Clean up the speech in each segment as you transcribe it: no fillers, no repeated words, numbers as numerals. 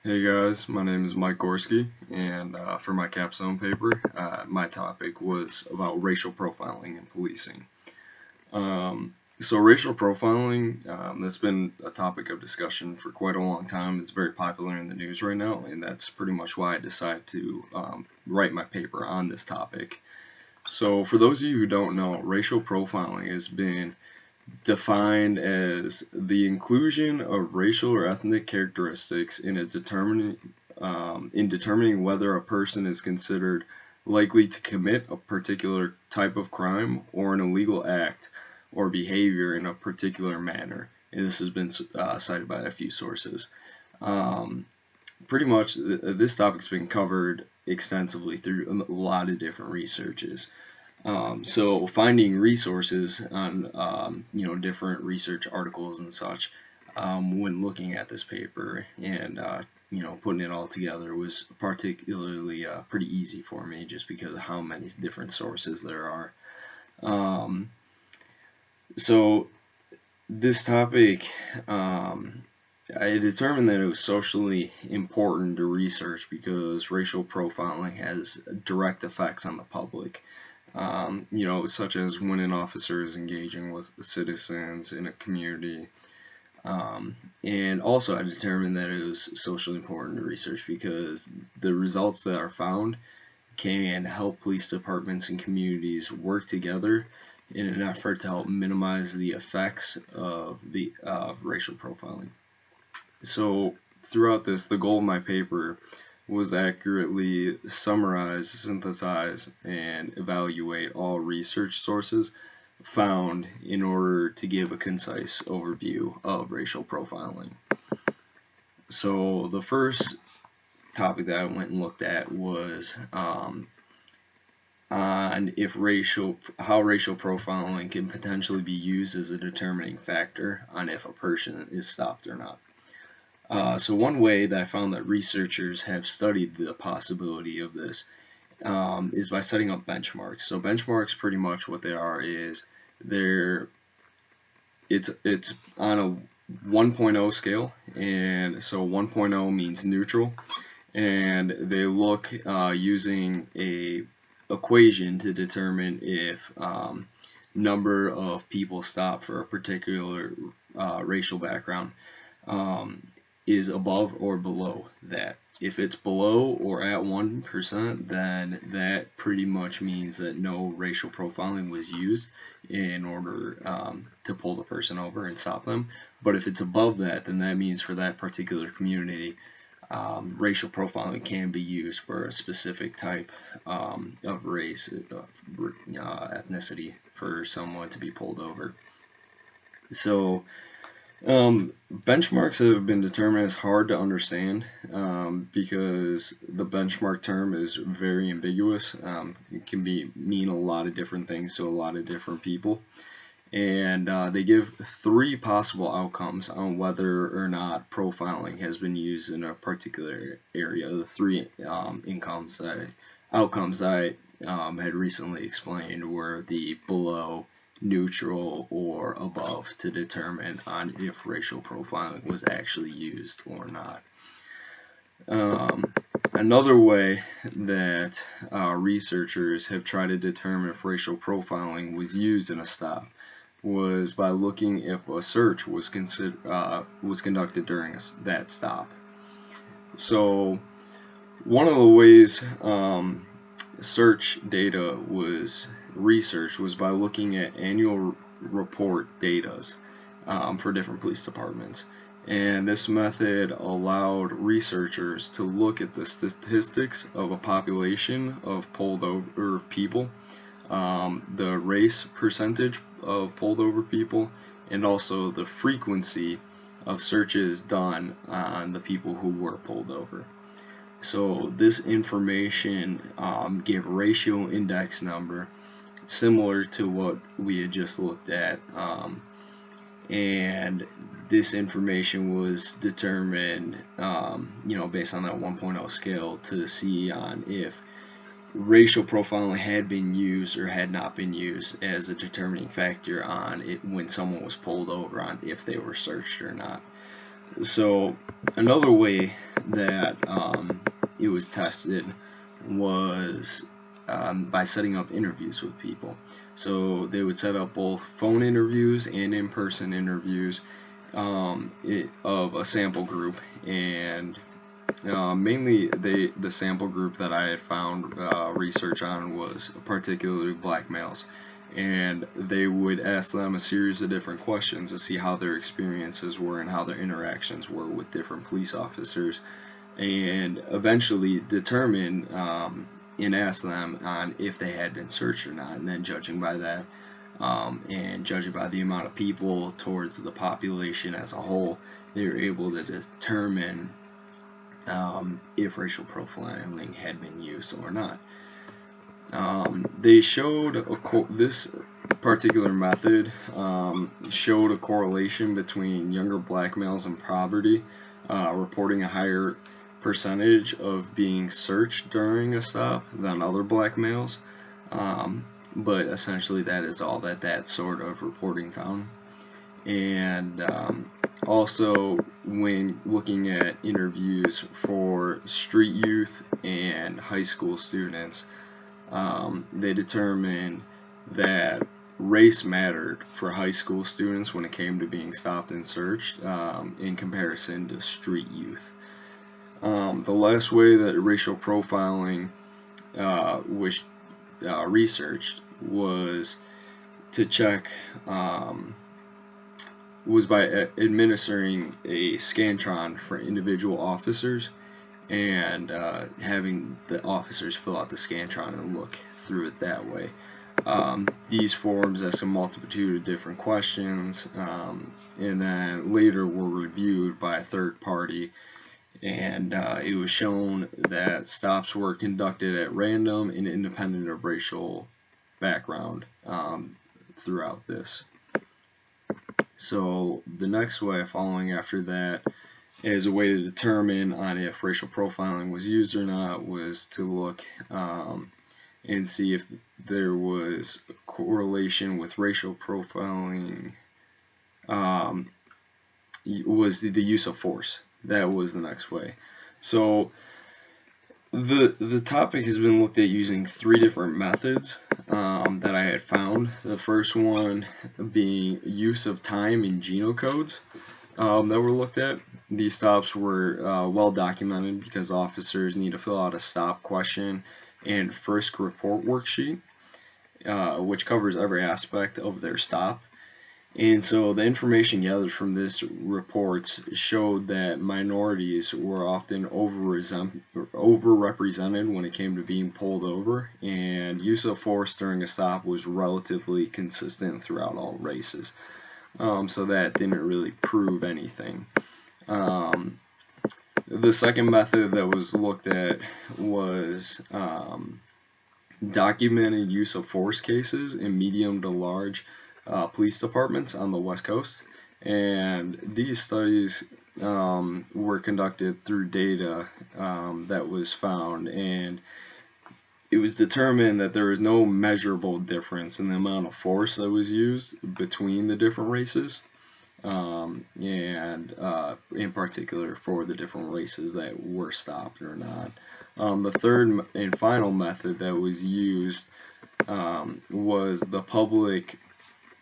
Hey guys, my name is Mike Gorski, and for my capstone paper, my topic was about racial profiling in policing. So racial profiling, that's been a topic of discussion for quite a long time. It's very popular in the news right now, and that's pretty much why I decided to write my paper on this topic. So for those of you who don't know, racial profiling has been defined as the inclusion of racial or ethnic characteristics in determining whether a person is considered likely to commit a particular type of crime or an illegal act or behavior in a particular manner. And this has been cited by a few sources. Um, Pretty much this topic's been covered extensively through a lot of different researches. So finding resources on different research articles and such when looking at this paper and putting it all together was particularly pretty easy for me just because of how many different sources there are. Um, so this topic, I determined that it was socially important to research because racial profiling has direct effects on the public. Such as when an officer is engaging with the citizens in a community. And also I determined that it was socially important to research because the results that are found can help police departments and communities work together in an effort to help minimize the effects of the racial profiling. So throughout this, the goal of my paper was accurately summarize, synthesize, and evaluate all research sources found in order to give a concise overview of racial profiling. So the first topic that I went and looked at was on how racial profiling can potentially be used as a determining factor on if a person is stopped or not. So one way that I found that researchers have studied the possibility of this is by setting up benchmarks. So benchmarks, pretty much what they are is it's on a 1.0 scale, and so 1.0 means neutral, and they look using a equation to determine if number of people stopped for a particular racial background is above or below that. If it's below or at 1%, then that pretty much means that no racial profiling was used in order to pull the person over and stop them. But if it's above that, then that means for that particular community, racial profiling can be used for a specific type of race, ethnicity for someone to be pulled over. So benchmarks have been determined as hard to understand because the benchmark term is very ambiguous. It can mean a lot of different things to a lot of different people. And they give three possible outcomes on whether or not profiling has been used in a particular area. The three outcomes I had recently explained were the below, neutral, or above to determine on if racial profiling was actually used or not. Another way that researchers have tried to determine if racial profiling was used in a stop was by looking if a search was conducted during that stop. So one of the ways search data was researched was by looking at annual report data for different police departments. And this method allowed researchers to look at the statistics of a population of pulled over people, the race percentage of pulled over people, and also the frequency of searches done on the people who were pulled over. So this information gave a ratio index number similar to what we had just looked at, and this information was determined based on that 1.0 scale to see on if racial profiling had been used or had not been used as a determining factor on it when someone was pulled over on if they were searched or not. So another way that it was tested was by setting up interviews with people. So they would set up both phone interviews and in-person interviews of a sample group, and mainly the sample group that I had found research on was particularly black males, and they would ask them a series of different questions to see how their experiences were and how their interactions were with different police officers, and eventually determine and ask them on if they had been searched or not, and then judging by that and judging by the amount of people towards the population as a whole, they were able to determine if racial profiling had been used or not. They showed this particular method showed a correlation between younger black males in poverty reporting a higher percentage of being searched during a stop than other black males, but essentially that is all that sort of reporting found. And also, when looking at interviews for street youth and high school students, they determined that race mattered for high school students when it came to being stopped and searched in comparison to street youth. The last way that racial profiling was researched was to check was by administering a scantron for individual officers and having the officers fill out the scantron and look through it that way. These forms ask a multitude of different questions, and then later were reviewed by a third party, and it was shown that stops were conducted at random and independent of racial background throughout this. So the next way following after that as a way to determine on if racial profiling was used or not was to look and see if there was a correlation with racial profiling was the use of force. That was the next way. So the topic has been looked at using 3 different methods that I had found. The first one being use of time in genocodes that were looked at. These stops were well documented because officers need to fill out a stop question and frisk report worksheet, which covers every aspect of their stop. And so the information gathered from this reports showed that minorities were often overrepresented when it came to being pulled over, and use of force during a stop was relatively consistent throughout all races. So that didn't really prove anything. The second method that was looked at was documented use of force cases in medium to large police departments on the West Coast, and these studies were conducted through data that was found, and it was determined that there was no measurable difference in the amount of force that was used between the different races, and in particular for the different races that were stopped or not. The third and final method that was used was the public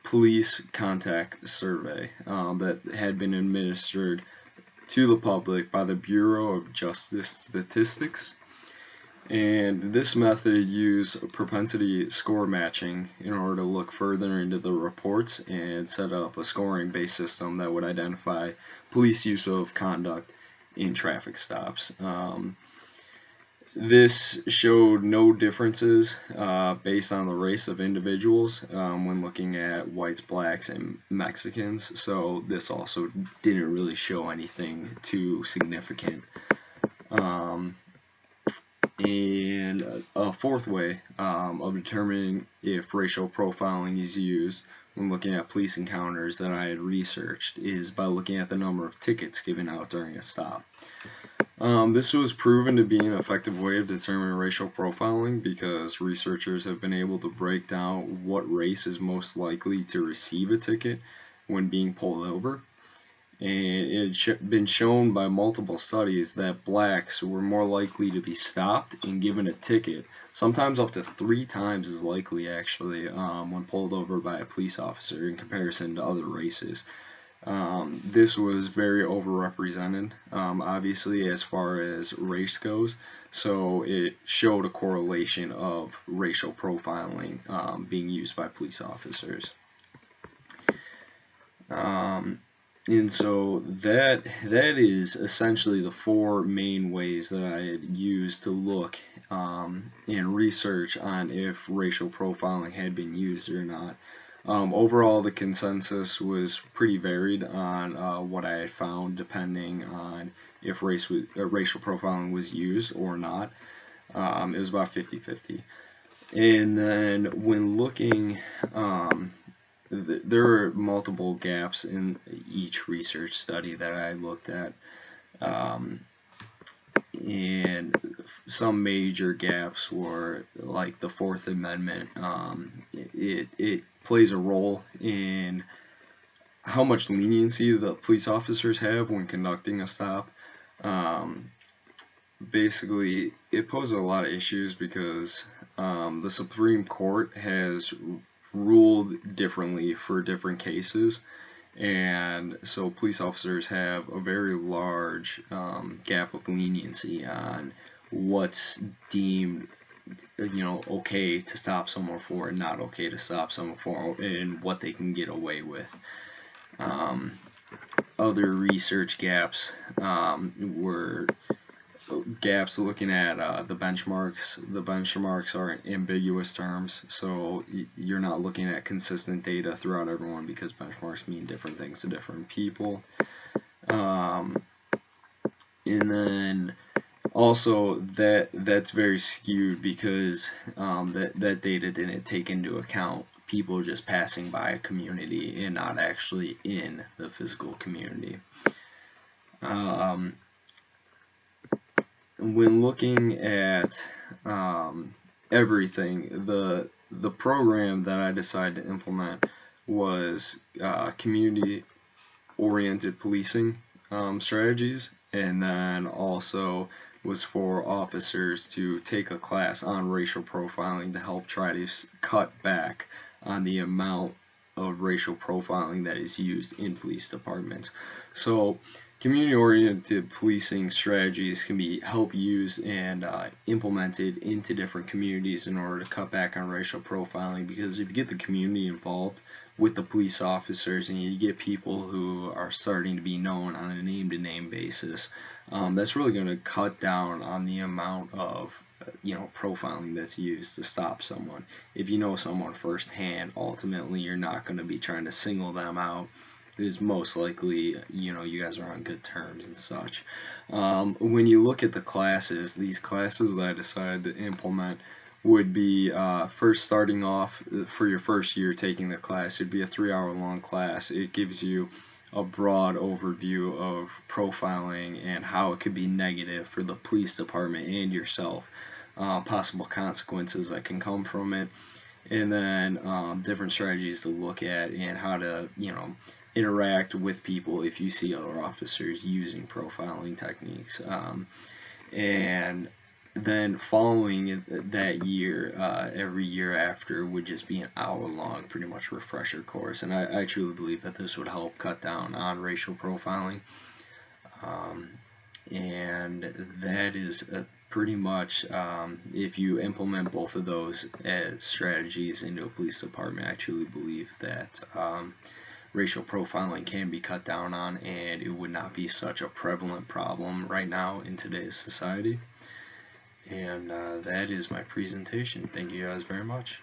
police contact survey that had been administered to the public by the Bureau of Justice Statistics. And this method used propensity score matching in order to look further into the reports and set up a scoring-based system that would identify police use of conduct in traffic stops. This showed no differences based on the race of individuals when looking at whites, blacks, and Mexicans, so this also didn't really show anything too significant. And a fourth way of determining if racial profiling is used when looking at police encounters that I had researched is by looking at the number of tickets given out during a stop. This was proven to be an effective way of determining racial profiling because researchers have been able to break down what race is most likely to receive a ticket when being pulled over. and it had been shown by multiple studies that blacks were more likely to be stopped and given a ticket, sometimes up to 3 times as likely actually, when pulled over by a police officer in comparison to other races. This was very overrepresented, obviously, as far as race goes, so it showed a correlation of racial profiling being used by police officers. And so that is essentially the 4 main ways that I had used to look and research on if racial profiling had been used or not. Overall, the consensus was pretty varied on what I had found, depending on if racial profiling was used or not. It was about 50-50. And then when looking, there are multiple gaps in each research study that I looked at. And some major gaps were like the Fourth Amendment. It plays a role in how much leniency the police officers have when conducting a stop. Basically, it poses a lot of issues because the Supreme Court has ruled differently for different cases. And so police officers have a very large gap of leniency on what's deemed, okay to stop someone for and not okay to stop someone for, and what they can get away with. Other research gaps were gaps looking at the benchmarks. The benchmarks are ambiguous terms, so you're not looking at consistent data throughout everyone because benchmarks mean different things to different people. And then also that's very skewed because that data didn't take into account people just passing by a community and not actually in the physical community. When looking at everything, the program that I decided to implement was community-oriented policing strategies, and then also was for officers to take a class on racial profiling to help try to cut back on the amount of racial profiling that is used in police departments. So community-oriented policing strategies can be help used and implemented into different communities in order to cut back on racial profiling, because if you get the community involved with the police officers and you get people who are starting to be known on a name-to-name basis, that's really going to cut down on the amount of profiling that's used to stop someone. If you know someone firsthand, ultimately you're not going to be trying to single them out. Is most likely, you guys are on good terms and such. When you look at the classes, these classes that I decided to implement would be first starting off for your first year taking the class. It'd be a 3-hour long class. It gives you a broad overview of profiling and how it could be negative for the police department and yourself, possible consequences that can come from it, and then different strategies to look at and how to interact with people if you see other officers using profiling techniques. And then following that year, every year after would just be an hour-long, pretty much refresher course. And I truly believe that this would help cut down on racial profiling. And that is pretty much, if you implement both of those as strategies into a police department, I truly believe that racial profiling can be cut down on, and it would not be such a prevalent problem right now in today's society. And that is my presentation. Thank you guys very much.